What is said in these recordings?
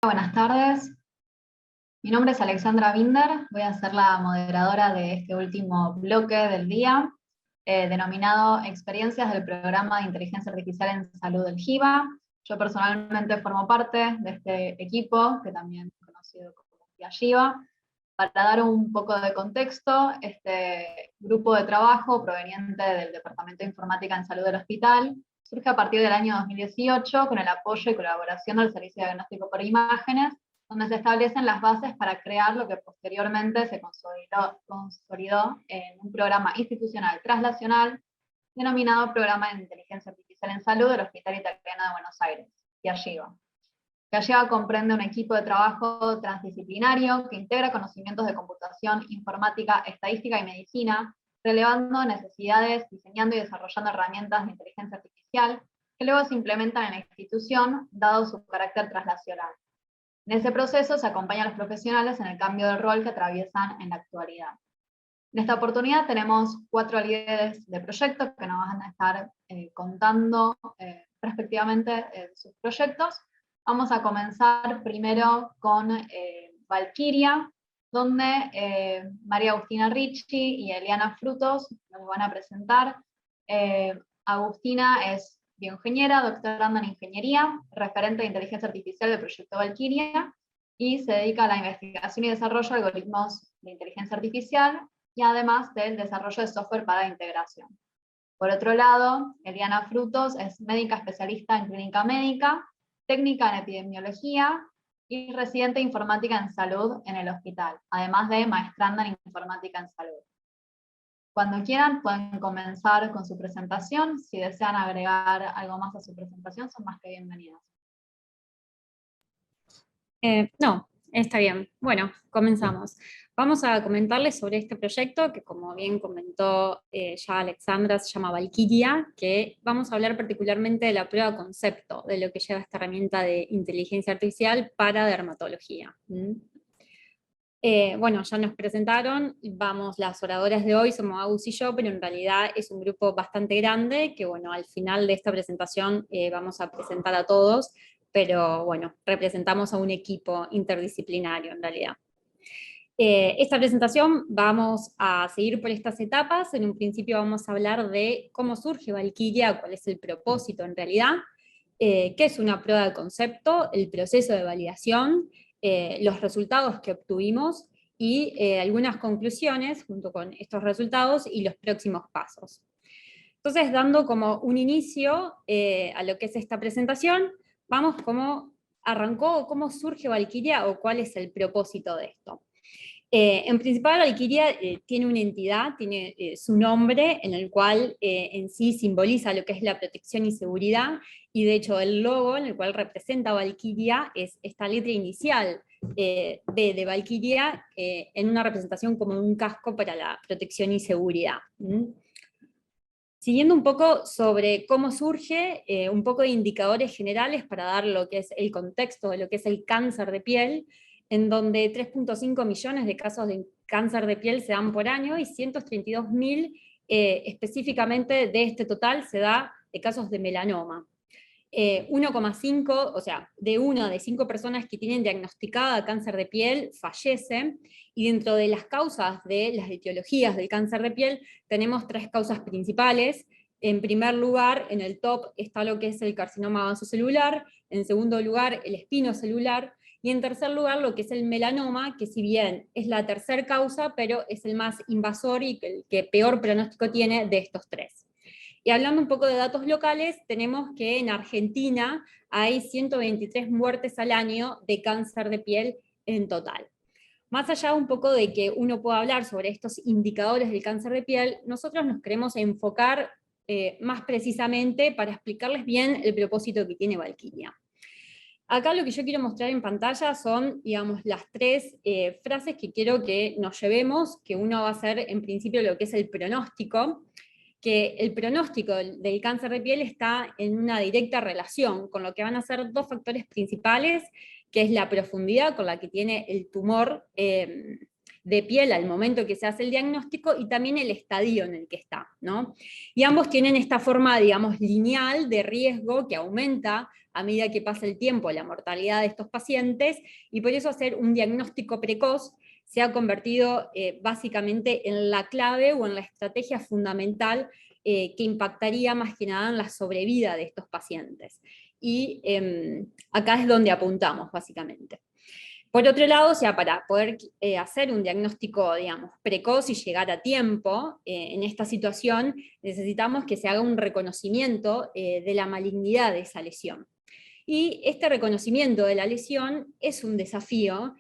Buenas tardes, mi nombre es Alexandra Binder, voy a ser la moderadora de este último bloque del día, denominado Experiencias del Programa de Inteligencia Artificial en Salud del GIVA. Yo personalmente formo parte de este equipo, que también es conocido como GIVA. Para dar un poco de contexto, este grupo de trabajo proveniente del Departamento de Informática en Salud del hospital surge a partir del año 2018 con el apoyo y colaboración del Servicio de Diagnóstico por Imágenes, donde se establecen las bases para crear lo que posteriormente se consolidó en un programa institucional traslacional denominado Programa de Inteligencia Artificial en Salud del Hospital Italiano de Buenos Aires, GIVA. GIVA comprende un equipo de trabajo transdisciplinario que integra conocimientos de computación, informática, estadística y medicina, relevando necesidades, diseñando y desarrollando herramientas de inteligencia artificial que luego se implementan en la institución, dado su carácter traslacional. En ese proceso se acompaña a los profesionales en el cambio de rol que atraviesan en la actualidad. En esta oportunidad tenemos 4 líderes de proyectos que nos van a estar contando respectivamente sus proyectos. Vamos a comenzar primero con Valkyria, donde María Agustina Ricci y Eliana Frutos nos van a presentar. Agustina es bioingeniera, doctoranda en ingeniería, referente de inteligencia artificial del proyecto Valkyria, y se dedica a la investigación y desarrollo de algoritmos de inteligencia artificial, y además del desarrollo de software para integración. Por otro lado, Eliana Frutos es médica especialista en clínica médica, técnica en epidemiología y residente de informática en salud en el hospital, además de maestranda en informática en salud. Cuando quieran pueden comenzar con su presentación. Si desean agregar algo más a su presentación, son más que bienvenidos. No, está bien. Bueno, comenzamos. Vamos a comentarles sobre este proyecto que, como bien comentó ya Alexandra, se llama Valkyria, que vamos a hablar particularmente de la prueba concepto, de lo que lleva esta herramienta de inteligencia artificial para dermatología. Bueno, ya nos presentaron, vamos, las oradoras de hoy somos Agus y yo, pero en realidad es un grupo bastante grande, que bueno, al final de esta presentación vamos a presentar a todos, pero bueno, representamos a un equipo interdisciplinario en realidad. Esta presentación vamos a seguir por estas etapas. En un principio vamos a hablar de cómo surge Valkyria, cuál es el propósito en realidad, qué es una prueba de concepto, el proceso de validación, los resultados que obtuvimos y algunas conclusiones junto con estos resultados y los próximos pasos. Entonces, dando como un inicio a lo que es esta presentación, vamos cómo arrancó, cómo surge Valkyria o cuál es el propósito de esto. En principal, Valkyria tiene una entidad, tiene su nombre, en el cual en sí simboliza lo que es la protección y seguridad, y de hecho el logo en el cual representa Valkyria es esta letra inicial de Valkyria, en una representación como un casco para la protección y seguridad. Siguiendo un poco sobre cómo surge, un poco de indicadores generales para dar lo que es el contexto de lo que es el cáncer de piel, en donde 3.5 millones de casos de cáncer de piel se dan por año y 132.000 específicamente de este total se da de casos de melanoma. 1,5, o sea, de 1 de 5 personas que tienen diagnosticada cáncer de piel fallecen, y dentro de las causas de las etiologías del cáncer de piel tenemos 3 causas principales. En primer lugar, en el top está lo que es el carcinoma vasocelular, en segundo lugar el espinocelular, y en tercer lugar lo que es el melanoma, que si bien es la tercera causa, pero es el más invasor y el que peor pronóstico tiene de estos 3. Y hablando un poco de datos locales, tenemos que en Argentina hay 123 muertes al año de cáncer de piel en total. Más allá un poco de que uno pueda hablar sobre estos indicadores del cáncer de piel, nosotros nos queremos enfocar más precisamente para explicarles bien el propósito que tiene Valkyria. Acá lo que yo quiero mostrar en pantalla son, digamos, las 3 frases que quiero que nos llevemos, que uno va a hacer en principio lo que es el pronóstico, que el pronóstico del cáncer de piel está en una directa relación con lo que van a ser 2 factores principales, que es la profundidad con la que tiene el tumor de piel al momento que se hace el diagnóstico y también el estadio en el que está, ¿no? Y ambos tienen esta forma, digamos, lineal de riesgo que aumenta a medida que pasa el tiempo la mortalidad de estos pacientes, y por eso hacer un diagnóstico precoz se ha convertido básicamente en la clave o en la estrategia fundamental que impactaría más que nada en la sobrevida de estos pacientes. Y acá es donde apuntamos, básicamente. Por otro lado, o sea, para poder hacer un diagnóstico, digamos, precoz y llegar a tiempo en esta situación, necesitamos que se haga un reconocimiento de la malignidad de esa lesión. Y este reconocimiento de la lesión es un desafío,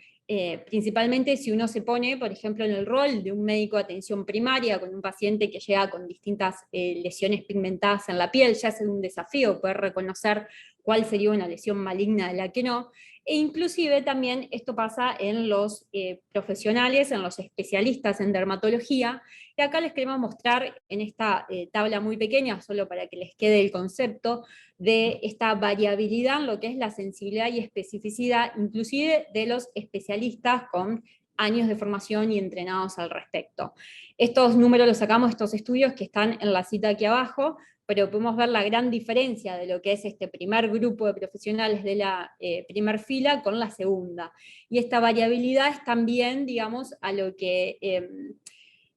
principalmente si uno se pone, por ejemplo, en el rol de un médico de atención primaria con un paciente que llega con distintas lesiones pigmentadas en la piel. Ya es un desafío poder reconocer cuál sería una lesión maligna de la que no. E inclusive también esto pasa en los profesionales, en los especialistas en dermatología, y acá les queremos mostrar en esta tabla muy pequeña, solo para que les quede el concepto de esta variabilidad en lo que es la sensibilidad y especificidad, inclusive de los especialistas con años de formación y entrenados al respecto. Estos números los sacamos, estos estudios que están en la cita aquí abajo, pero podemos ver la gran diferencia de lo que es este primer grupo de profesionales de la primer fila con la segunda. Y esta variabilidad es también, digamos, a lo que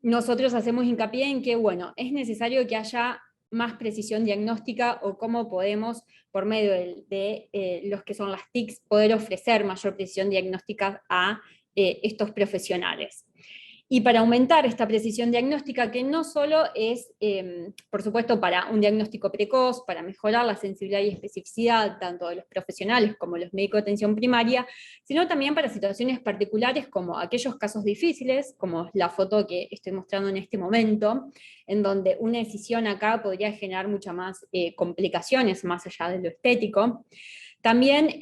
nosotros hacemos hincapié en que, bueno, es necesario que haya más precisión diagnóstica o cómo podemos, por medio de los que son las TICs, poder ofrecer mayor precisión diagnóstica a estos profesionales. Y para aumentar esta precisión diagnóstica, que no solo es, por supuesto, para un diagnóstico precoz, para mejorar la sensibilidad y especificidad tanto de los profesionales como los médicos de atención primaria, sino también para situaciones particulares como aquellos casos difíciles, como la foto que estoy mostrando en este momento, en donde una decisión acá podría generar muchas más complicaciones más allá de lo estético. También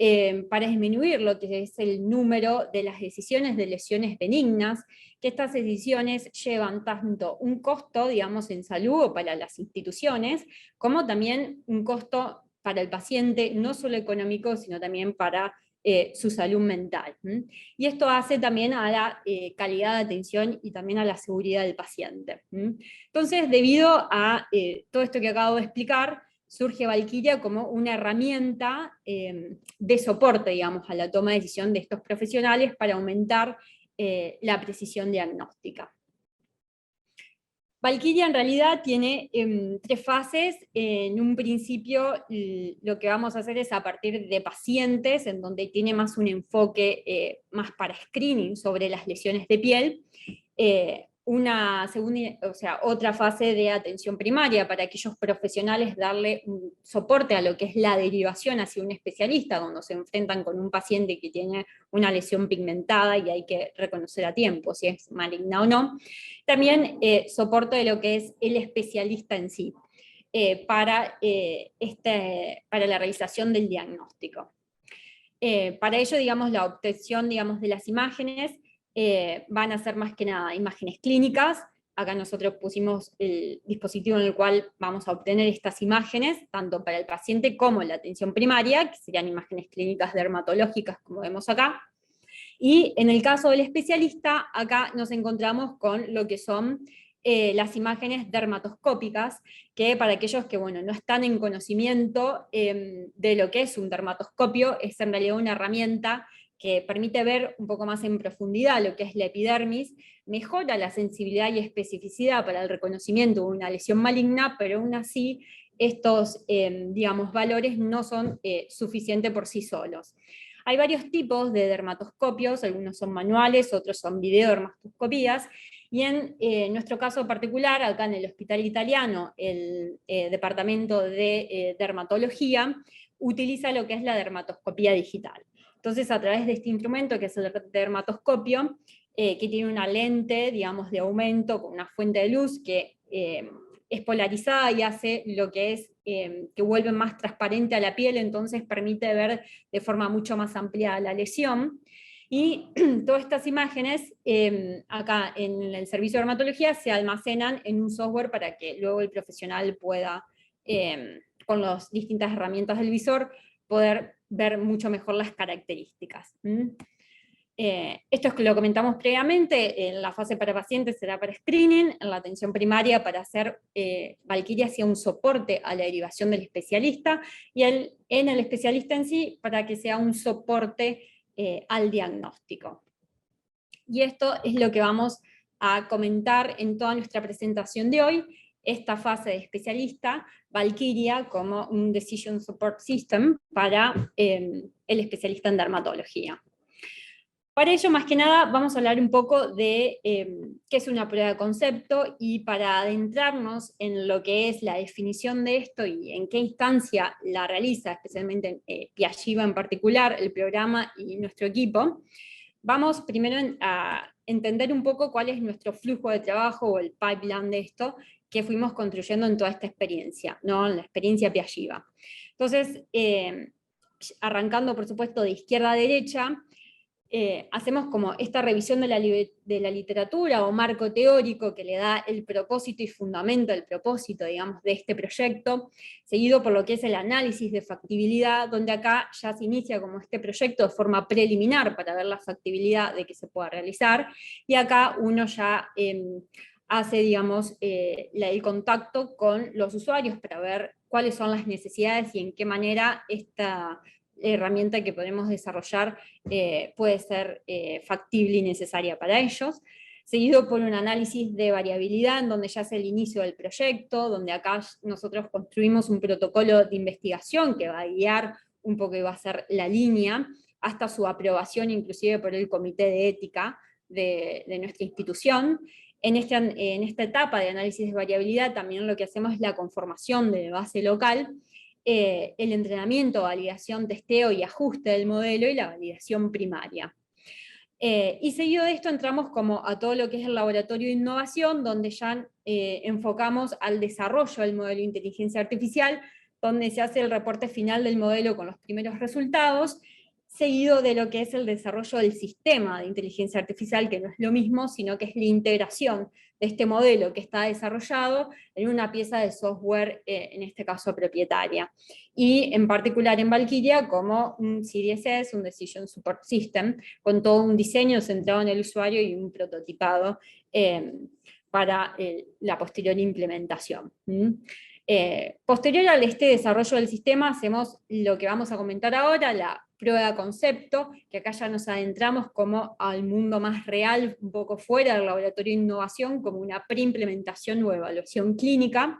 para disminuir lo que es el número de las decisiones de lesiones benignas, que estas decisiones llevan tanto un costo, digamos, en salud o para las instituciones, como también un costo para el paciente, no solo económico, sino también para su salud mental. Y esto hace también a la calidad de atención y también a la seguridad del paciente. Entonces, debido a todo esto que acabo de explicar, surge Valkyria como una herramienta de soporte, digamos, a la toma de decisión de estos profesionales para aumentar la precisión diagnóstica. Valkyria en realidad tiene 3 fases. En un principio lo que vamos a hacer es a partir de pacientes, en donde tiene más un enfoque más para screening sobre las lesiones de piel. Una segunda, o sea, otra fase de atención primaria para aquellos profesionales, darle un soporte a lo que es la derivación hacia un especialista cuando se enfrentan con un paciente que tiene una lesión pigmentada y hay que reconocer a tiempo si es maligna o no. También soporte de lo que es el especialista en sí para la realización del diagnóstico. Para ello, digamos, la obtención, digamos, de las imágenes van a ser más que nada imágenes clínicas. Acá nosotros pusimos el dispositivo en el cual vamos a obtener estas imágenes, tanto para el paciente como la atención primaria, que serían imágenes clínicas dermatológicas, como vemos acá. Y en el caso del especialista, acá nos encontramos con lo que son las imágenes dermatoscópicas, que para aquellos que bueno, no están en conocimiento de lo que es un dermatoscopio, es en realidad una herramienta que permite ver un poco más en profundidad lo que es la epidermis, mejora la sensibilidad y especificidad para el reconocimiento de una lesión maligna, pero aún así estos digamos, valores no son suficientes por sí solos. Hay varios tipos de dermatoscopios, algunos son manuales, otros son videodermatoscopías, y en nuestro caso particular, acá en el Hospital Italiano, el Departamento de Dermatología utiliza lo que es la dermatoscopía digital. Entonces, a través de este instrumento, que es el dermatoscopio, que tiene una lente, digamos, de aumento con una fuente de luz que es polarizada y hace lo que es que vuelve más transparente a la piel, entonces permite ver de forma mucho más amplia la lesión. Y todas estas imágenes acá en el servicio de dermatología se almacenan en un software para que luego el profesional pueda, con las distintas herramientas del visor, poder ver mucho mejor las características. Esto es que lo comentamos previamente, en la fase para pacientes será para screening, en la atención primaria para hacer, Valkyria hacía un soporte a la derivación del especialista, y en el especialista en sí para que sea un soporte al diagnóstico. Y esto es lo que vamos a comentar en toda nuestra presentación de hoy, esta fase de especialista, Valkyria como un Decision Support System para el especialista en dermatología. Para ello, más que nada, vamos a hablar un poco de qué es una prueba de concepto, y para adentrarnos en lo que es la definición de esto y en qué instancia la realiza, especialmente Piagiva en particular, el programa y nuestro equipo, vamos primero a entender un poco cuál es nuestro flujo de trabajo o el pipeline de esto que fuimos construyendo en toda esta experiencia, ¿no? En la experiencia Piagiva. Entonces, arrancando por supuesto de izquierda a derecha, hacemos como esta revisión de la literatura o marco teórico que le da el propósito y fundamento, el propósito, digamos, de este proyecto, seguido por lo que es el análisis de factibilidad, donde acá ya se inicia como este proyecto de forma preliminar para ver la factibilidad de que se pueda realizar, y acá uno ya hace, digamos, el contacto con los usuarios para ver cuáles son las necesidades y en qué manera esta herramienta que podemos desarrollar puede ser factible y necesaria para ellos, seguido por un análisis de variabilidad, en donde ya es el inicio del proyecto, donde acá nosotros construimos un protocolo de investigación que va a guiar un poco y va a ser la línea, hasta su aprobación inclusive por el comité de ética de nuestra institución. En esta etapa de análisis de variabilidad también lo que hacemos es la conformación de base local, el entrenamiento, validación, testeo y ajuste del modelo, y la validación primaria. Y seguido de esto entramos como a todo lo que es el laboratorio de innovación, donde ya enfocamos al desarrollo del modelo de inteligencia artificial, donde se hace el reporte final del modelo con los primeros resultados, seguido de lo que es el desarrollo del sistema de inteligencia artificial, que no es lo mismo, sino que es la integración de este modelo que está desarrollado en una pieza de software, en este caso propietaria. Y en particular en Valkyria como un CDSS, un Decision Support System, con todo un diseño centrado en el usuario y un prototipado para la posterior implementación. Posterior a este desarrollo del sistema, hacemos lo que vamos a comentar ahora, la prueba de concepto, que acá ya nos adentramos como al mundo más real, un poco fuera del laboratorio de innovación, como una preimplementación o evaluación clínica,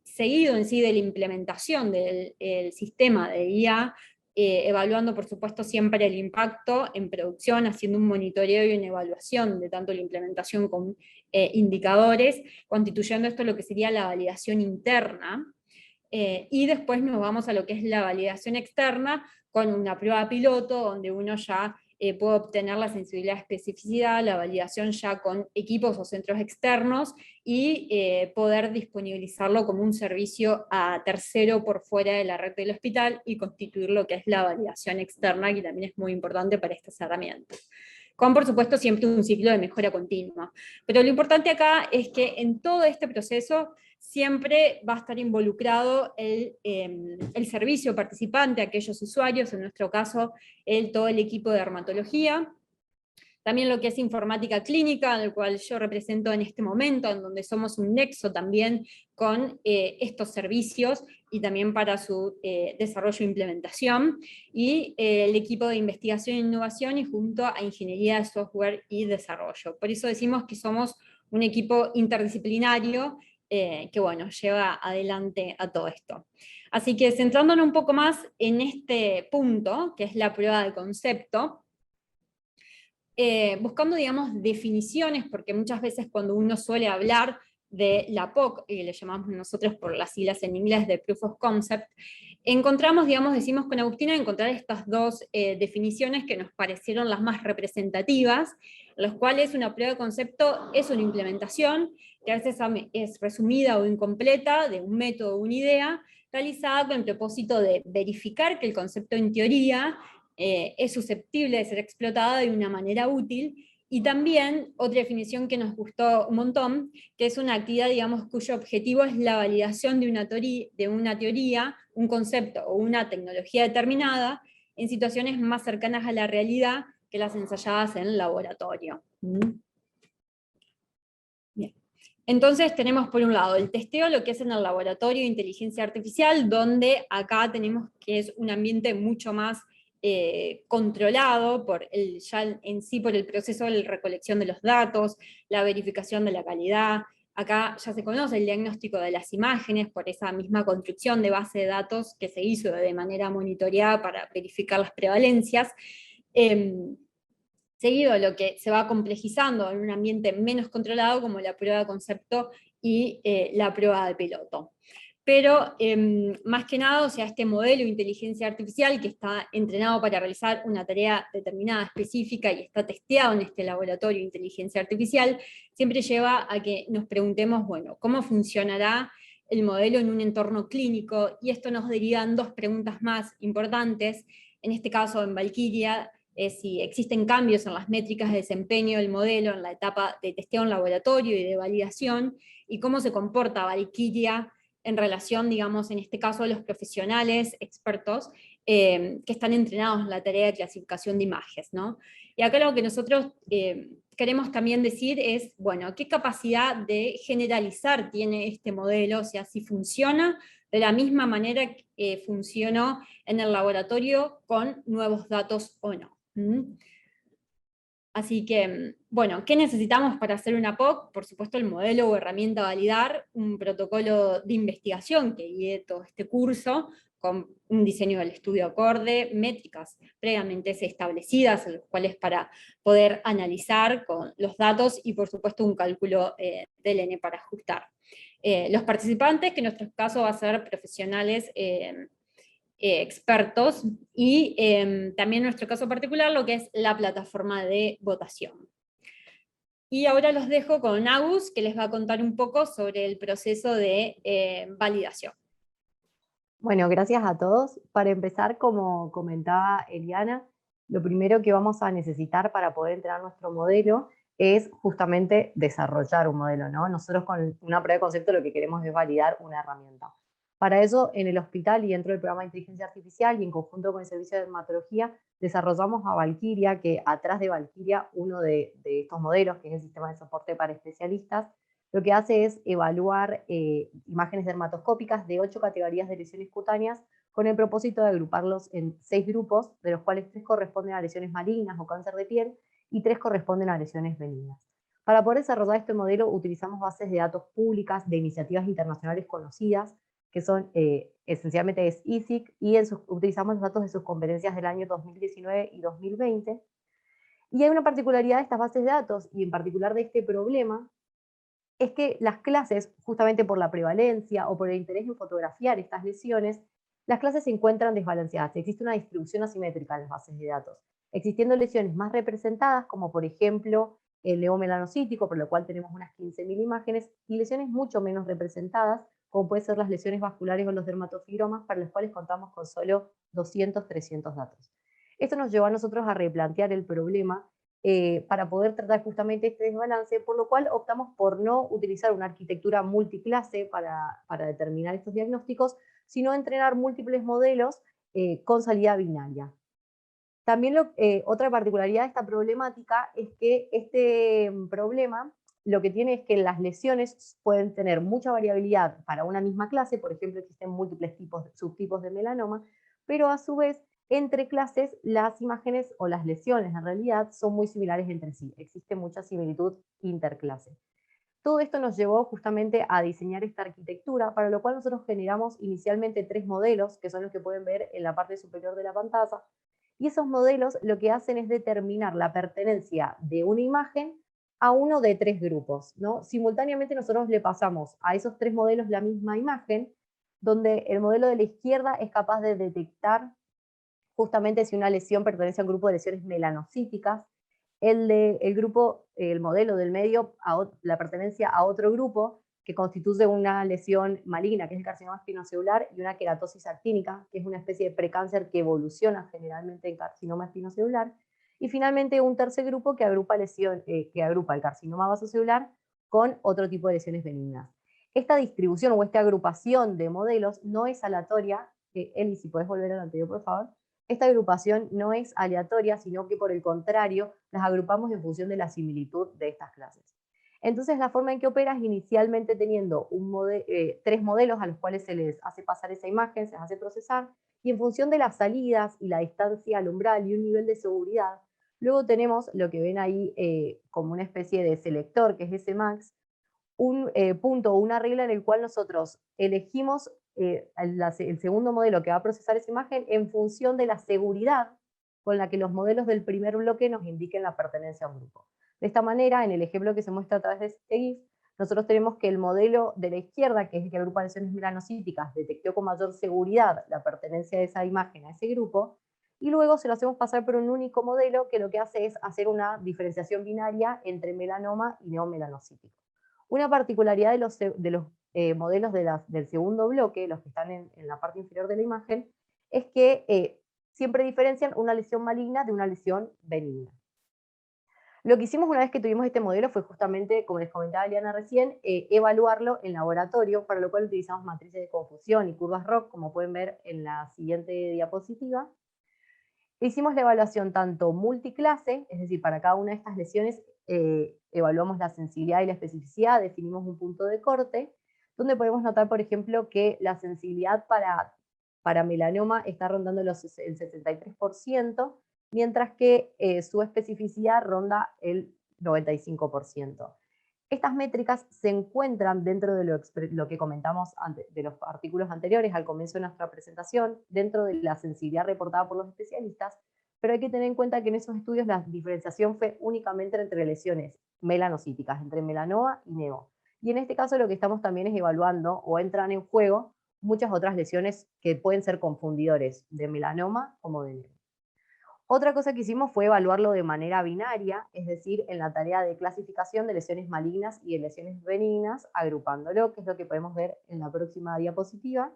seguido en sí de la implementación del sistema de IA, evaluando por supuesto siempre el impacto en producción, haciendo un monitoreo y una evaluación de tanto la implementación con indicadores, constituyendo esto lo que sería la validación interna, y después nos vamos a lo que es la validación externa, con una prueba piloto, donde uno ya puede obtener la sensibilidad, especificidad, la validación ya con equipos o centros externos, y poder disponibilizarlo como un servicio a tercero por fuera de la red del hospital, y constituir lo que es la validación externa, que también es muy importante para estas herramientas. Con, por supuesto, siempre un ciclo de mejora continua. Pero lo importante acá es que en todo este proceso siempre va a estar involucrado el servicio participante, aquellos usuarios, en nuestro caso todo el equipo de dermatología, también lo que es informática clínica, al cual yo represento en este momento, en donde somos un nexo también con estos servicios, y también para su desarrollo e implementación, y el equipo de investigación e innovación, y junto a ingeniería de software y desarrollo. Por eso decimos que somos un equipo interdisciplinario que bueno, lleva adelante a todo esto. Así que centrándonos un poco más en este punto, que es la prueba de concepto, buscando, digamos, definiciones, porque muchas veces cuando uno suele hablar de la POC, y le llamamos nosotros por las siglas en inglés de Proof of Concept, encontramos, digamos, decimos con Agustina, encontrar estas dos definiciones que nos parecieron las más representativas, los cuales una prueba de concepto es una implementación, que a veces es resumida o incompleta, de un método o una idea, realizada con el propósito de verificar que el concepto en teoría es susceptible de ser explotada de una manera útil. Y también otra definición que nos gustó un montón, que es una actividad, digamos, cuyo objetivo es la validación de una teoría, un concepto o una tecnología determinada en situaciones más cercanas a la realidad, que las ensayadas en laboratorio. Bien. Entonces tenemos por un lado el testeo, lo que es en el laboratorio de inteligencia artificial, donde acá tenemos que es un ambiente mucho más controlado ya en sí por el proceso de la recolección de los datos, la verificación de la calidad. Acá ya se conoce el diagnóstico de las imágenes por esa misma construcción de base de datos que se hizo de manera monitoreada para verificar las prevalencias. Seguido lo que se va complejizando en un ambiente menos controlado, como la prueba de concepto y la prueba de piloto. Pero más que nada, o sea, este modelo de inteligencia artificial que está entrenado para realizar una tarea determinada, específica, y está testeado en este laboratorio de inteligencia artificial, siempre lleva a que nos preguntemos, bueno, ¿cómo funcionará el modelo en un entorno clínico? Y esto nos deriva en dos preguntas más importantes. En este caso, en Valkyria, si existen cambios en las métricas de desempeño del modelo en la etapa de testeo en laboratorio y de validación, y cómo se comporta Valkyria en relación, digamos, en este caso, a los profesionales expertos que están entrenados en la tarea de clasificación de imágenes, ¿no? Y acá lo que nosotros queremos también decir es, bueno, ¿qué capacidad de generalizar tiene este modelo? O sea, si funciona de la misma manera que funcionó en el laboratorio con nuevos datos o no. Así que, bueno, ¿qué necesitamos para hacer una POC? Por supuesto, el modelo o herramienta a validar, un protocolo de investigación que guíe todo este curso, con un diseño del estudio acorde, métricas previamente establecidas, en los cuales para poder analizar con los datos, y por supuesto un cálculo del N para ajustar. Los participantes, que en nuestro caso va a ser profesionales expertos, y también en nuestro caso particular lo que es la plataforma de votación. Y ahora los dejo con Agus, que les va a contar un poco sobre el proceso de validación. Bueno, gracias a todos. Para empezar, como comentaba Eliana, lo primero que vamos a necesitar para poder entrenar nuestro modelo es justamente desarrollar un modelo, ¿no? Nosotros con una prueba de concepto lo que queremos es validar una herramienta. Para eso, en el hospital y dentro del programa de inteligencia artificial y en conjunto con el servicio de dermatología, desarrollamos a Valkyria, que atrás de Valkyria, uno de estos modelos, que es el sistema de soporte para especialistas, lo que hace es evaluar imágenes dermatoscópicas de 8 categorías de lesiones cutáneas con el propósito de agruparlos en 6 grupos, de los cuales 3 corresponden a lesiones malignas o cáncer de piel y 3 corresponden a lesiones benignas. Para poder desarrollar este modelo utilizamos bases de datos públicas de iniciativas internacionales conocidas, que son esencialmente es ISIC, y utilizamos los datos de sus conferencias del año 2019 y 2020. Y hay una particularidad de estas bases de datos, y en particular de este problema, es que las clases, justamente por la prevalencia o por el interés en fotografiar estas lesiones, las clases se encuentran desbalanceadas. Existe una distribución asimétrica en las bases de datos, existiendo lesiones más representadas, como por ejemplo el neomelanocítico, por lo cual tenemos unas 15.000 imágenes, y lesiones mucho menos representadas, como pueden ser las lesiones vasculares o los dermatofibromas, para los cuales contamos con solo 200, 300 datos. Esto nos llevó a nosotros a replantear el problema para poder tratar justamente este desbalance, por lo cual optamos por no utilizar una arquitectura multiclase para determinar estos diagnósticos, sino entrenar múltiples modelos con salida binaria. También otra particularidad de esta problemática es que este problema lo que tiene es que las lesiones pueden tener mucha variabilidad para una misma clase, por ejemplo, existen múltiples subtipos de melanoma, pero a su vez, entre clases, las imágenes o las lesiones en realidad son muy similares entre sí. Existe mucha similitud interclase. Todo esto nos llevó justamente a diseñar esta arquitectura, para lo cual nosotros generamos inicialmente 3 modelos, que son los que pueden ver en la parte superior de la pantalla, y esos modelos lo que hacen es determinar la pertenencia de una imagen a uno de 3 grupos, ¿no? Simultáneamente nosotros le pasamos a esos 3 modelos la misma imagen, donde el modelo de la izquierda es capaz de detectar justamente si una lesión pertenece a un grupo de lesiones melanocíticas, el modelo del medio, la pertenencia a otro grupo, que constituye una lesión maligna, que es el carcinoma espinocelular, y una queratosis actínica, que es una especie de precáncer que evoluciona generalmente en carcinoma espinocelular, y finalmente un tercer grupo que agrupa el carcinoma vasocelular con otro tipo de lesiones benignas. Esta distribución o esta agrupación de modelos no es aleatoria. Eli, si podés volver al anterior, por favor. esta agrupación no es aleatoria, sino que por el contrario, las agrupamos en función de la similitud de estas clases. Entonces, la forma en que opera es inicialmente teniendo 3 modelos a los cuales se les hace pasar esa imagen, se les hace procesar, y en función de las salidas y la distancia al umbral y un nivel de seguridad, luego tenemos lo que ven ahí como una especie de selector, que es ese max, un punto o una regla en el cual nosotros elegimos el segundo modelo que va a procesar esa imagen en función de la seguridad con la que los modelos del primer bloque nos indiquen la pertenencia a un grupo. De esta manera, en el ejemplo que se muestra a través de este GIF, nosotros tenemos que el modelo de la izquierda, que es el que agrupa lesiones melanocíticas, detectó con mayor seguridad la pertenencia de esa imagen a ese grupo, y luego se lo hacemos pasar por un único modelo que lo que hace es hacer una diferenciación binaria entre melanoma y neomelanocítico. Una particularidad de los modelos del segundo bloque, los que están en la parte inferior de la imagen, es que siempre diferencian una lesión maligna de una lesión benigna. Lo que hicimos una vez que tuvimos este modelo fue justamente, como les comentaba Eliana recién, evaluarlo en laboratorio, para lo cual utilizamos matrices de confusión y curvas ROC, como pueden ver en la siguiente diapositiva. Hicimos la evaluación tanto multiclase, es decir, para cada una de estas lesiones evaluamos la sensibilidad y la especificidad, definimos un punto de corte, donde podemos notar, por ejemplo, que la sensibilidad para melanoma está rondando el 63%, mientras que su especificidad ronda el 95%. Estas métricas se encuentran dentro de lo que comentamos de los artículos anteriores al comienzo de nuestra presentación, dentro de la sensibilidad reportada por los especialistas, pero hay que tener en cuenta que en esos estudios la diferenciación fue únicamente entre lesiones melanocíticas, entre melanoma y neo. Y en este caso lo que estamos también es evaluando, o entran en juego, muchas otras lesiones que pueden ser confundidores, de melanoma como de neo. Otra cosa que hicimos fue evaluarlo de manera binaria, es decir, en la tarea de clasificación de lesiones malignas y de lesiones benignas, agrupándolo, que es lo que podemos ver en la próxima diapositiva.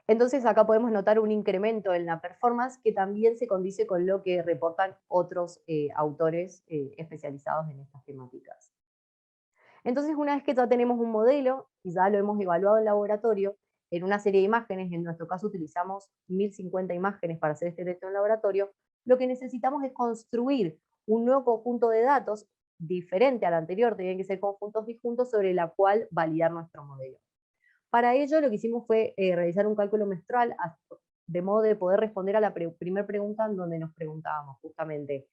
Entonces acá podemos notar un incremento en la performance que también se condice con lo que reportan otros autores especializados en estas temáticas. Entonces, una vez que ya tenemos un modelo y ya lo hemos evaluado en laboratorio, en una serie de imágenes, en nuestro caso utilizamos 1050 imágenes para hacer este testeo en laboratorio, lo que necesitamos es construir un nuevo conjunto de datos diferente al anterior, tenían que ser conjuntos disjuntos sobre la cual validar nuestro modelo. Para ello lo que hicimos fue realizar un cálculo mensual de modo de poder responder a la primera pregunta en donde nos preguntábamos justamente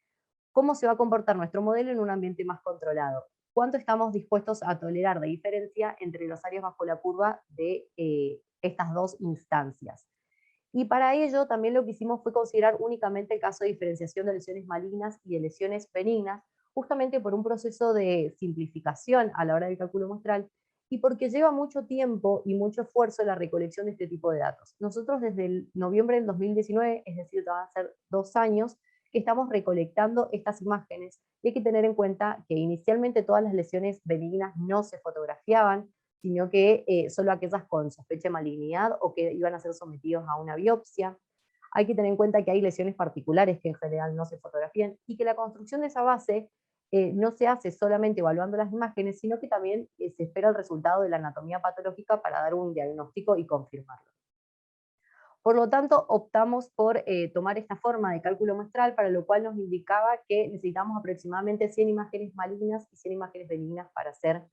cómo se va a comportar nuestro modelo en un ambiente más controlado. ¿Cuánto estamos dispuestos a tolerar de diferencia entre los áreas bajo la curva de estas dos instancias? Y para ello también lo que hicimos fue considerar únicamente el caso de diferenciación de lesiones malignas y de lesiones benignas, justamente por un proceso de simplificación a la hora del cálculo muestral, y porque lleva mucho tiempo y mucho esfuerzo la recolección de este tipo de datos. Nosotros desde el noviembre del 2019, es decir, va a ser 2 años, que estamos recolectando estas imágenes, y hay que tener en cuenta que inicialmente todas las lesiones benignas no se fotografiaban, sino que solo aquellas con sospecha de malignidad o que iban a ser sometidos a una biopsia. Hay que tener en cuenta que hay lesiones particulares que en general no se fotografían y que la construcción de esa base no se hace solamente evaluando las imágenes, sino que también se espera el resultado de la anatomía patológica para dar un diagnóstico y confirmarlo. Por lo tanto, optamos por tomar esta forma de cálculo muestral, para lo cual nos indicaba que necesitamos aproximadamente 100 imágenes malignas y 100 imágenes benignas para hacer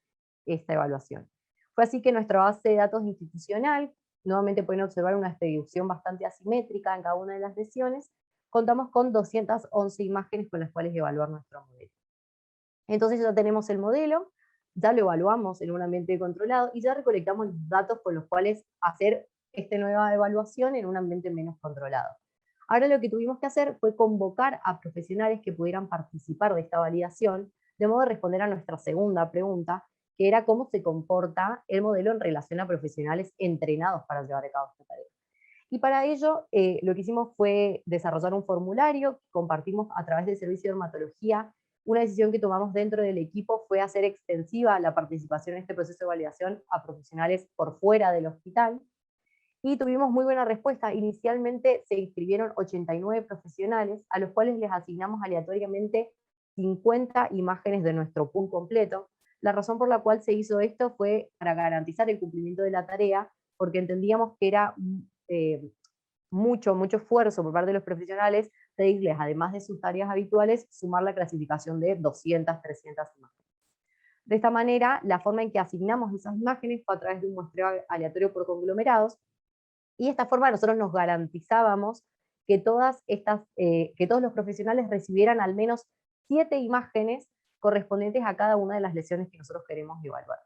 esta evaluación. Fue así que nuestra base de datos institucional, nuevamente pueden observar una distribución bastante asimétrica en cada una de las lesiones, contamos con 211 imágenes con las cuales evaluar nuestro modelo. Entonces ya tenemos el modelo, ya lo evaluamos en un ambiente controlado y ya recolectamos los datos con los cuales hacer esta nueva evaluación en un ambiente menos controlado. Ahora lo que tuvimos que hacer fue convocar a profesionales que pudieran participar de esta validación, de modo de responder a nuestra segunda pregunta, que era cómo se comporta el modelo en relación a profesionales entrenados para llevar a cabo esta tarea. Y para ello lo que hicimos fue desarrollar un formulario que compartimos a través del servicio de dermatología. Una decisión que tomamos dentro del equipo fue hacer extensiva la participación en este proceso de validación a profesionales por fuera del hospital, y tuvimos muy buena respuesta. Inicialmente se inscribieron 89 profesionales, a los cuales les asignamos aleatoriamente 50 imágenes de nuestro pool completo. La razón por la cual se hizo esto fue para garantizar el cumplimiento de la tarea, porque entendíamos que era mucho esfuerzo por parte de los profesionales pedirles, además de sus tareas habituales, sumar la clasificación de 200, 300 imágenes. De esta manera, la forma en que asignamos esas imágenes fue a través de un muestreo aleatorio por conglomerados, y de esta forma nosotros nos garantizábamos que que todos los profesionales recibieran al menos 7 imágenes correspondientes a cada una de las lesiones que nosotros queremos evaluar.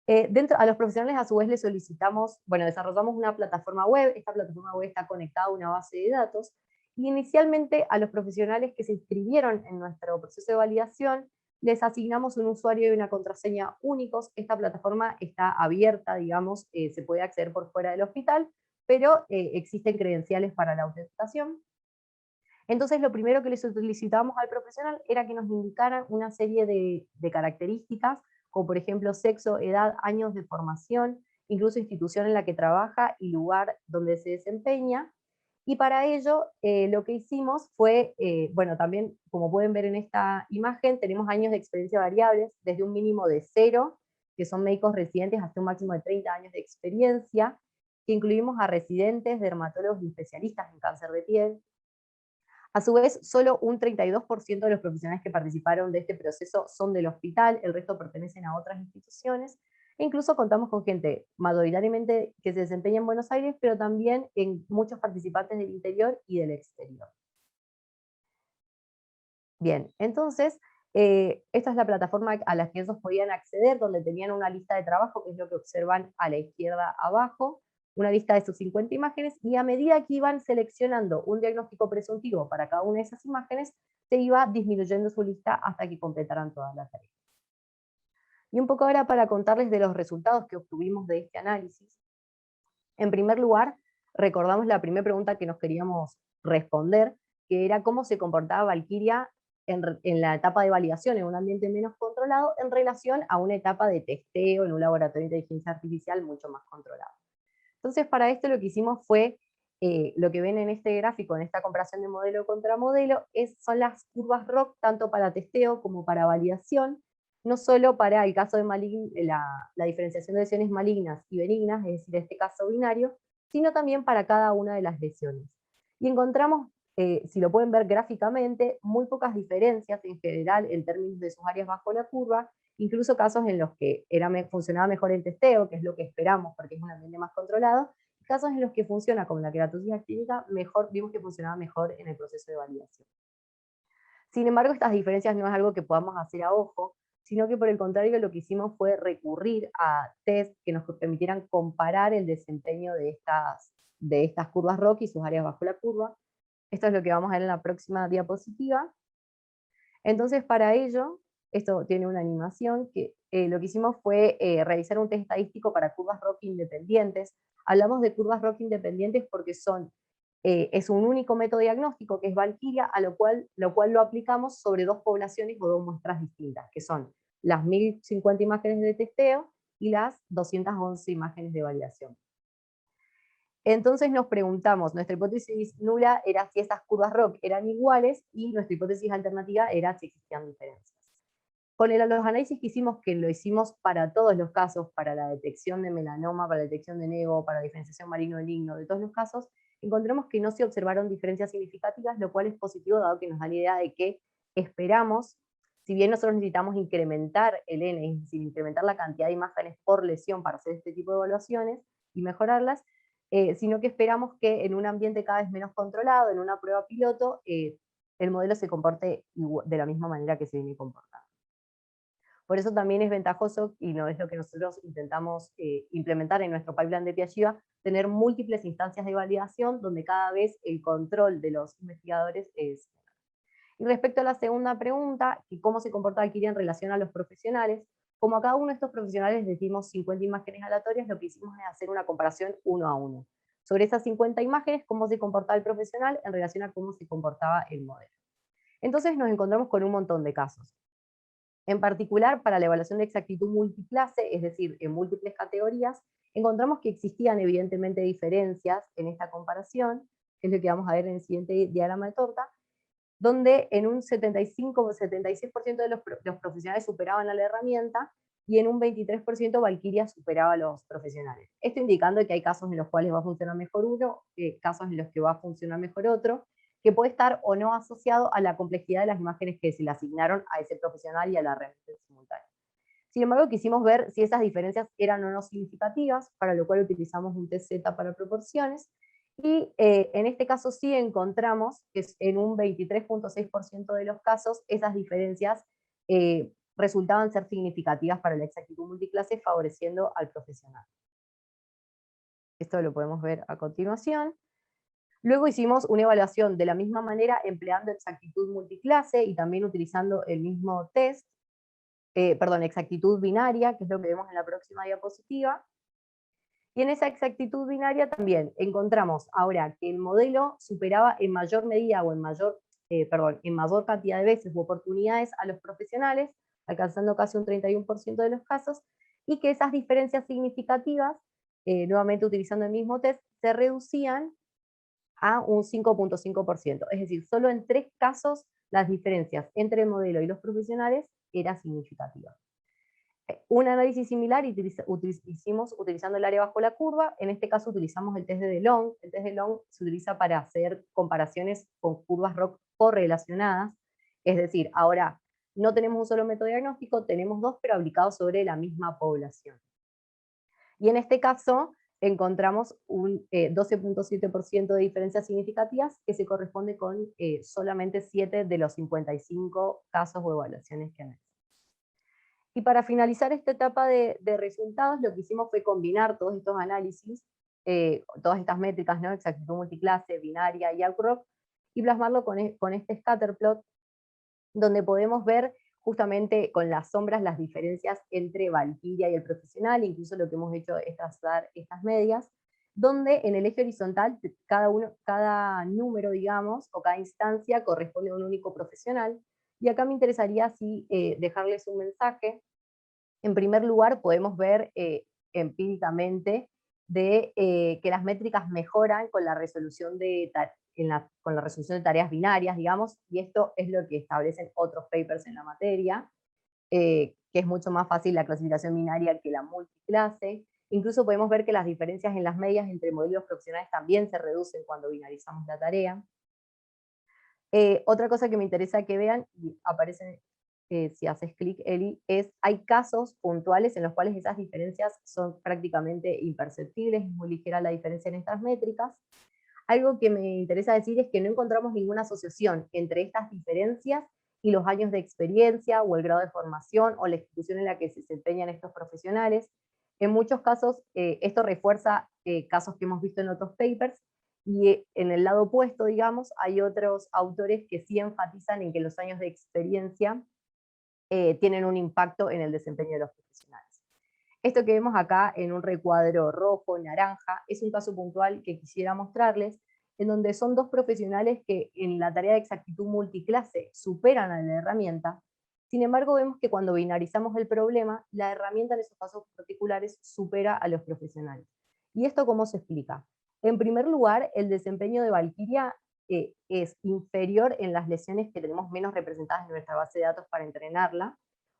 A los profesionales a su vez les solicitamos, desarrollamos una plataforma web. Esta plataforma web está conectada a una base de datos, y inicialmente a los profesionales que se inscribieron en nuestro proceso de validación les asignamos un usuario y una contraseña únicos. Esta plataforma está abierta, digamos, se puede acceder por fuera del hospital, pero existen credenciales para la autenticación. Entonces lo primero que les solicitábamos al profesional era que nos indicaran una serie de características, como por ejemplo sexo, edad, años de formación, incluso institución en la que trabaja y lugar donde se desempeña. Y para ello lo que hicimos fue, también como pueden ver en esta imagen, tenemos años de experiencia variables, desde un mínimo de 0, que son médicos residentes, hasta un máximo de 30 años de experiencia, que incluimos a residentes, dermatólogos y especialistas en cáncer de piel. A su vez, solo un 32% de los profesionales que participaron de este proceso son del hospital, el resto pertenecen a otras instituciones, e incluso contamos con gente mayoritariamente que se desempeña en Buenos Aires, pero también en muchos participantes del interior y del exterior. Bien, entonces, esta es la plataforma a la que ellos podían acceder, donde tenían una lista de trabajo, que es lo que observan a la izquierda abajo, una lista de sus 50 imágenes, y a medida que iban seleccionando un diagnóstico presuntivo para cada una de esas imágenes, se iba disminuyendo su lista hasta que completaran todas las tareas. Y un poco ahora para contarles de los resultados que obtuvimos de este análisis. En primer lugar, recordamos la primera pregunta que nos queríamos responder, que era cómo se comportaba Valkyria en la etapa de validación en un ambiente menos controlado en relación a una etapa de testeo en un laboratorio de inteligencia artificial mucho más controlado. Entonces, para esto lo que hicimos fue, lo que ven en este gráfico, en esta comparación de modelo contra modelo, son las curvas ROC, tanto para testeo como para validación, no solo para el caso de la diferenciación de lesiones malignas y benignas, es decir, este caso binario, sino también para cada una de las lesiones. Y encontramos, si lo pueden ver gráficamente, muy pocas diferencias en general en términos de sus áreas bajo la curva, incluso casos en los que funcionaba mejor el testeo, que es lo que esperamos porque es un ambiente más controlado, casos en los que funciona como la queratosis clínica, vimos que funcionaba mejor en el proceso de validación. Sin embargo, estas diferencias no es algo que podamos hacer a ojo, sino que por el contrario lo que hicimos fue recurrir a test que nos permitieran comparar el desempeño de estas curvas ROC y sus áreas bajo la curva. Esto es lo que vamos a ver en la próxima diapositiva. Entonces, para ello, esto tiene una animación, que lo que hicimos fue realizar un test estadístico para curvas ROC independientes. Hablamos de curvas ROC independientes porque es un único método diagnóstico, que es Valkyria, a lo cual lo aplicamos sobre dos poblaciones o dos muestras distintas, que son las 1050 imágenes de testeo y las 211 imágenes de validación. Entonces nos preguntamos, nuestra hipótesis nula era si esas curvas ROC eran iguales, y nuestra hipótesis alternativa era si existían diferencias. Con los análisis que hicimos, que lo hicimos para todos los casos, para la detección de melanoma, para la detección de nevo, para la diferenciación maligno-benigno, de todos los casos, encontramos que no se observaron diferencias significativas, lo cual es positivo, dado que nos da la idea de que esperamos, si bien nosotros necesitamos incrementar el N, es decir, incrementar la cantidad de imágenes por lesión para hacer este tipo de evaluaciones y mejorarlas, sino que esperamos que en un ambiente cada vez menos controlado, en una prueba piloto, el modelo se comporte de la misma manera que se viene comportando. Por eso también es ventajoso, y no es lo que nosotros intentamos implementar en nuestro pipeline de Piagiva, tener múltiples instancias de validación donde cada vez el control de los investigadores es menor. Y respecto a la segunda pregunta, que cómo se comporta Valkyria en relación a los profesionales, como a cada uno de estos profesionales les dimos 50 imágenes aleatorias, lo que hicimos es hacer una comparación 1 a 1. Sobre esas 50 imágenes, cómo se comportaba el profesional en relación a cómo se comportaba el modelo. Entonces nos encontramos con un montón de casos. En particular, para la evaluación de exactitud multiclase, es decir, en múltiples categorías, encontramos que existían evidentemente diferencias en esta comparación, que es lo que vamos a ver en el siguiente diagrama de torta, donde en un 75 o 76% de los profesionales superaban a la herramienta, y en un 23% Valkyria superaba a los profesionales. Esto indicando que hay casos en los cuales va a funcionar mejor uno, casos en los que va a funcionar mejor otro, que puede estar o no asociado a la complejidad de las imágenes que se le asignaron a ese profesional y a la herramienta simultánea. Sin embargo, quisimos ver si esas diferencias eran o no significativas, para lo cual utilizamos un TZ para proporciones, y en este caso sí encontramos que en un 23.6% de los casos esas diferencias resultaban ser significativas para la exactitud multiclase, favoreciendo al profesional. Esto lo podemos ver a continuación. Luego hicimos una evaluación de la misma manera, empleando exactitud multiclase y también utilizando el mismo test, exactitud binaria, que es lo que vemos en la próxima diapositiva. Y en esa exactitud binaria también encontramos ahora que el modelo superaba en mayor medida o en mayor cantidad de veces u oportunidades a los profesionales, alcanzando casi un 31% de los casos, y que esas diferencias significativas, nuevamente utilizando el mismo test, se reducían a un 5.5%. Es decir, solo en 3 casos las diferencias entre el modelo y los profesionales era significativa. Un análisis similar hicimos utilizando el área bajo la curva. En este caso utilizamos el test de DeLong. El test de DeLong se utiliza para hacer comparaciones con curvas ROC correlacionadas. Es decir, ahora no tenemos un solo método diagnóstico, tenemos 2, pero aplicados sobre la misma población. Y en este caso encontramos un 12.7% de diferencias significativas, que se corresponde con solamente 7 de los 55 casos o evaluaciones que analizamos. Y para finalizar esta etapa de resultados, lo que hicimos fue combinar todos estos análisis, todas estas métricas, ¿no? Exactitud multiclase, binaria y outcrop, y plasmarlo con este scatterplot, donde podemos ver justamente con las sombras las diferencias entre Valkyria y el profesional, incluso lo que hemos hecho es trazar estas medias, donde en el eje horizontal cada número, digamos, o cada instancia corresponde a un único profesional. Y acá me interesaría así dejarles un mensaje. En primer lugar, podemos ver empíricamente que las métricas mejoran con la resolución de tareas binarias, digamos, y esto es lo que establecen otros papers en la materia, que es mucho más fácil la clasificación binaria que la multiclase. Incluso podemos ver que las diferencias en las medias entre modelos profesionales también se reducen cuando binarizamos la tarea. Otra cosa que me interesa que vean, y aparece si haces clic, Eli, hay casos puntuales en los cuales esas diferencias son prácticamente imperceptibles, es muy ligera la diferencia en estas métricas. Algo que me interesa decir es que no encontramos ninguna asociación entre estas diferencias y los años de experiencia, o el grado de formación, o la institución en la que se desempeñan estos profesionales. En muchos casos, esto refuerza casos que hemos visto en otros papers, y en el lado opuesto, digamos, hay otros autores que sí enfatizan en que los años de experiencia tienen un impacto en el desempeño de los profesionales. Esto que vemos acá en un recuadro rojo, naranja, es un caso puntual que quisiera mostrarles, en donde son 2 profesionales que en la tarea de exactitud multiclase superan a la herramienta. Sin embargo, vemos que cuando binarizamos el problema, la herramienta en esos casos particulares supera a los profesionales. ¿Y esto cómo se explica? En primer lugar, el desempeño de Valkyria es inferior en las lesiones que tenemos menos representadas en nuestra base de datos para entrenarla,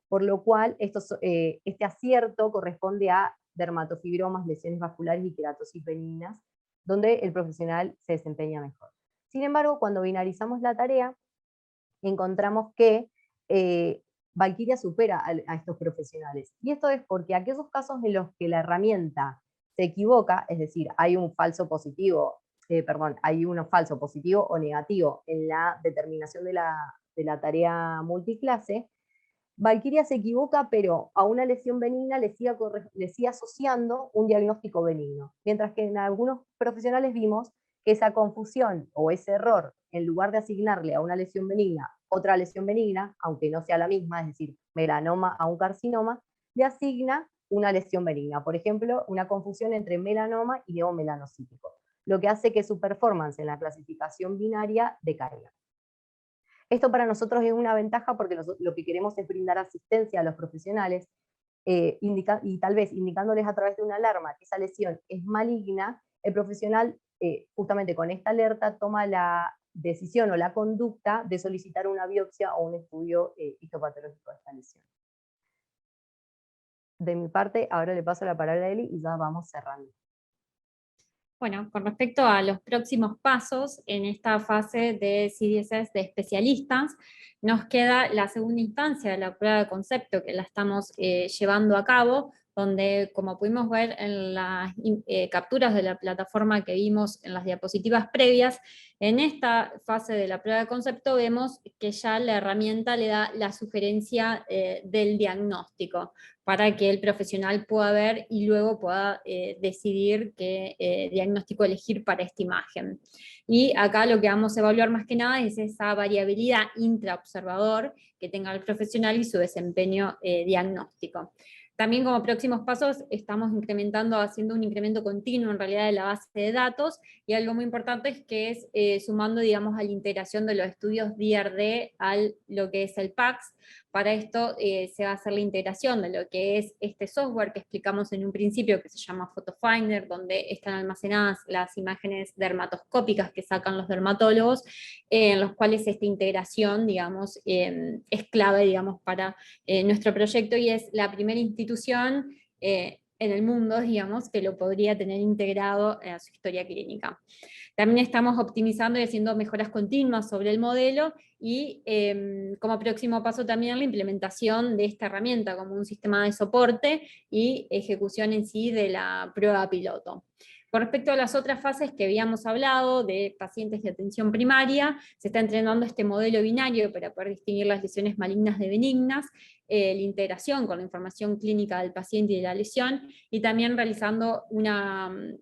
por lo cual este acierto corresponde a dermatofibromas, lesiones vasculares y queratosis benignas, donde el profesional se desempeña mejor. Sin embargo, cuando binarizamos la tarea, encontramos que Valkyria supera a estos profesionales. Y esto es porque aquellos casos en los que la herramienta se equivoca, es decir, hay un falso positivo, hay uno falso positivo o negativo en la determinación de la tarea multiclase, Valkyria se equivoca, pero a una lesión benigna le sigue asociando un diagnóstico benigno. Mientras que en algunos profesionales vimos que esa confusión o ese error, en lugar de asignarle a una lesión benigna otra lesión benigna, aunque no sea la misma, es decir, melanoma a un carcinoma, le asigna una lesión benigna. Por ejemplo, una confusión entre melanoma y neomelanocítico, lo que hace que su performance en la clasificación binaria decaiga. Esto para nosotros es una ventaja porque lo que queremos es brindar asistencia a los profesionales, y tal vez indicándoles a través de una alarma que esa lesión es maligna, el profesional justamente con esta alerta toma la decisión o la conducta de solicitar una biopsia o un estudio histopatológico de esta lesión. de mi parte, ahora le paso la palabra a Eli y ya vamos cerrando. Bueno, con respecto a los próximos pasos en esta fase de CDSS de especialistas, nos queda la segunda instancia de la prueba de concepto que la estamos llevando a cabo, donde, como pudimos ver en las capturas de la plataforma que vimos en las diapositivas previas, en esta fase de la prueba de concepto vemos que ya la herramienta le da la sugerencia del diagnóstico, para que el profesional pueda ver y luego pueda decidir qué diagnóstico elegir para esta imagen. Y acá lo que vamos a evaluar más que nada es esa variabilidad intraobservador que tenga el profesional y su desempeño diagnóstico. También como próximos pasos estamos haciendo un incremento continuo en realidad de la base de datos, y algo muy importante es que es sumando, digamos, a la integración de los estudios DRD a lo que es el PACS. Para esto se va a hacer la integración de lo que es este software que explicamos en un principio, que se llama PhotoFinder, donde están almacenadas las imágenes dermatoscópicas que sacan los dermatólogos, en los cuales esta integración, digamos, es clave, digamos, para nuestro proyecto, y es la primera institución en el mundo, digamos, que lo podría tener integrado a su historia clínica. También estamos optimizando y haciendo mejoras continuas sobre el modelo, y como próximo paso también la implementación de esta herramienta como un sistema de soporte y ejecución en sí de la prueba piloto. Con respecto a las otras fases que habíamos hablado, de pacientes de atención primaria, se está entrenando este modelo binario para poder distinguir las lesiones malignas de benignas, la integración con la información clínica del paciente y de la lesión, y también realizando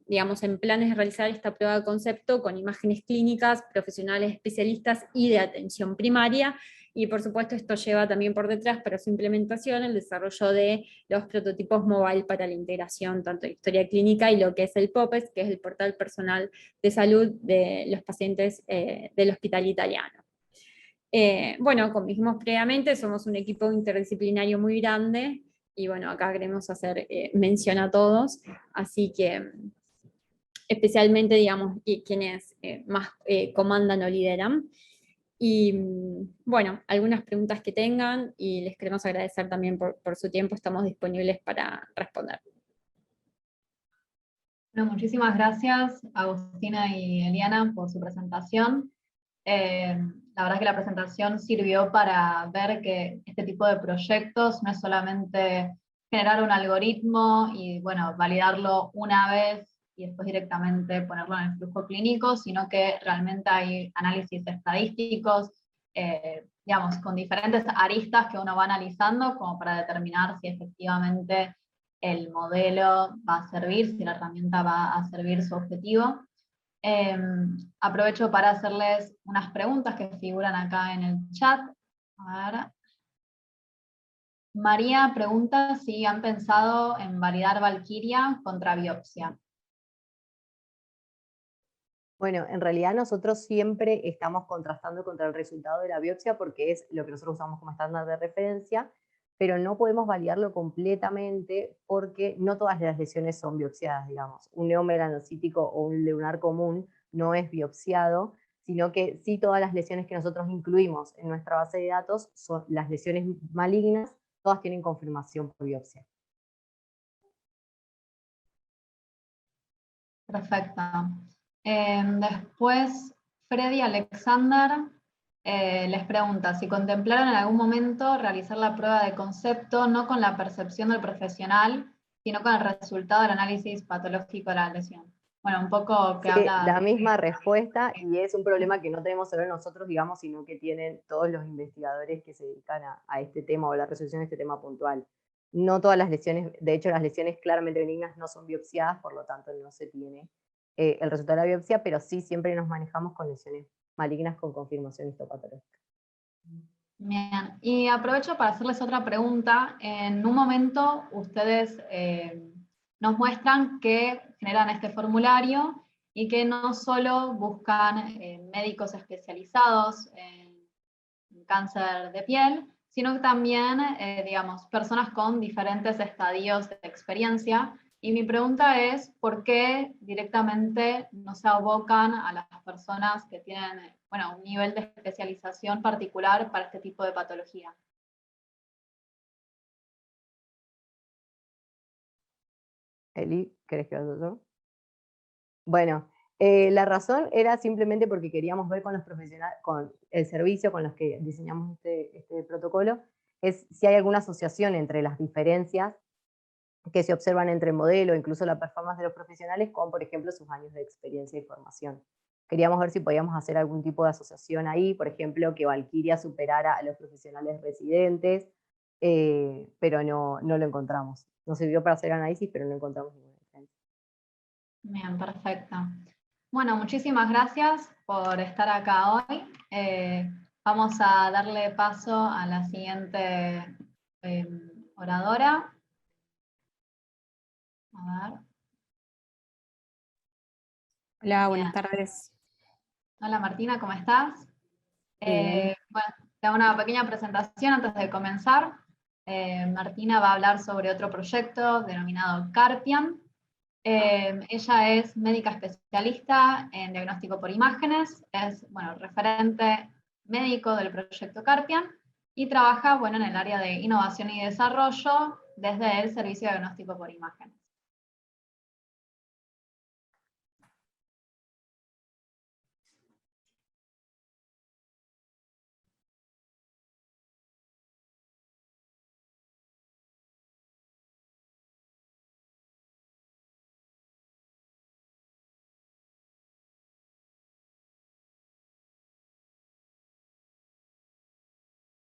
digamos, en planes de realizar esta prueba de concepto con imágenes clínicas, profesionales especialistas y de atención primaria. Y por supuesto esto lleva también por detrás, para su implementación, el desarrollo de los prototipos mobile para la integración, tanto de historia clínica y lo que es el POPES, que es el portal personal de salud de los pacientes del hospital italiano. Bueno, como dijimos previamente, somos un equipo interdisciplinario muy grande, y bueno, acá queremos hacer mención a todos, así que especialmente, digamos, quienes más comandan o lideran. Y bueno, algunas preguntas que tengan, y les queremos agradecer también por su tiempo, estamos disponibles para responder. Bueno, muchísimas gracias, Agustina y Eliana, por su presentación. La verdad que la presentación sirvió para ver que este tipo de proyectos no es solamente generar un algoritmo y, bueno, validarlo una vez y después directamente ponerlo en el flujo clínico, sino que realmente hay análisis estadísticos, digamos, con diferentes aristas que uno va analizando como para determinar si efectivamente el modelo va a servir, si la herramienta va a servir su objetivo. Aprovecho para hacerles unas preguntas que figuran acá en el chat. A ver. María pregunta si han pensado en validar Valkyria contra biopsia. Bueno, en realidad nosotros siempre estamos contrastando contra el resultado de la biopsia porque es lo que nosotros usamos como estándar de referencia, pero no podemos validarlo completamente porque no todas las lesiones son biopsiadas, digamos. Un neomelanocítico o un lunar común no es biopsiado, sino que sí todas las lesiones que nosotros incluimos en nuestra base de datos, son las lesiones malignas, todas tienen confirmación por biopsia. Perfecto. Después, Freddy Alexander les pregunta si contemplaron en algún momento realizar la prueba de concepto no con la percepción del profesional, sino con el resultado del análisis patológico de la lesión. Bueno, un poco que Sí, habla... la misma respuesta, y es un problema que no tenemos solo nosotros, digamos, sino que tienen todos los investigadores que se dedican a este tema o a la resolución de este tema puntual. No todas las lesiones, de hecho las lesiones claramente benignas no son biopsiadas, por lo tanto no se tiene el resultado de la biopsia, pero sí siempre nos manejamos con lesiones malignas con confirmación histopatológica. Bien, y aprovecho para hacerles otra pregunta. En un momento ustedes nos muestran que generan este formulario y que no solo buscan médicos especializados en cáncer de piel, sino que también, digamos, personas con diferentes estadios de experiencia. Y mi pregunta es, ¿por qué directamente no se abocan a las personas que tienen, bueno, un nivel de especialización particular para este tipo de patología? Eli, ¿querés que vaya yo? Bueno, la razón era simplemente porque queríamos ver con los profesionales, con el servicio con los que diseñamos este protocolo, es si hay alguna asociación entre las diferencias que se observan entre el modelo, incluso la performance de los profesionales, con, por ejemplo, sus años de experiencia y formación. Queríamos ver si podíamos hacer algún tipo de asociación ahí, por ejemplo, que Valkyria superara a los profesionales residentes, pero no lo encontramos. Nos sirvió para hacer análisis, pero no encontramos ninguna diferencia. Bien, perfecto. Bueno, muchísimas gracias por estar acá hoy. Vamos a darle paso a la siguiente oradora. A ver. Hola, Bien. buenas tardes. Hola Martina, ¿cómo estás? Bien. Bueno, te hago una pequeña presentación antes de comenzar. Martina va a hablar sobre otro proyecto denominado Carpian. Ella es médica especialista en diagnóstico por imágenes, es referente médico del proyecto Carpian y trabaja en el área de innovación y desarrollo desde el servicio de diagnóstico por imágenes.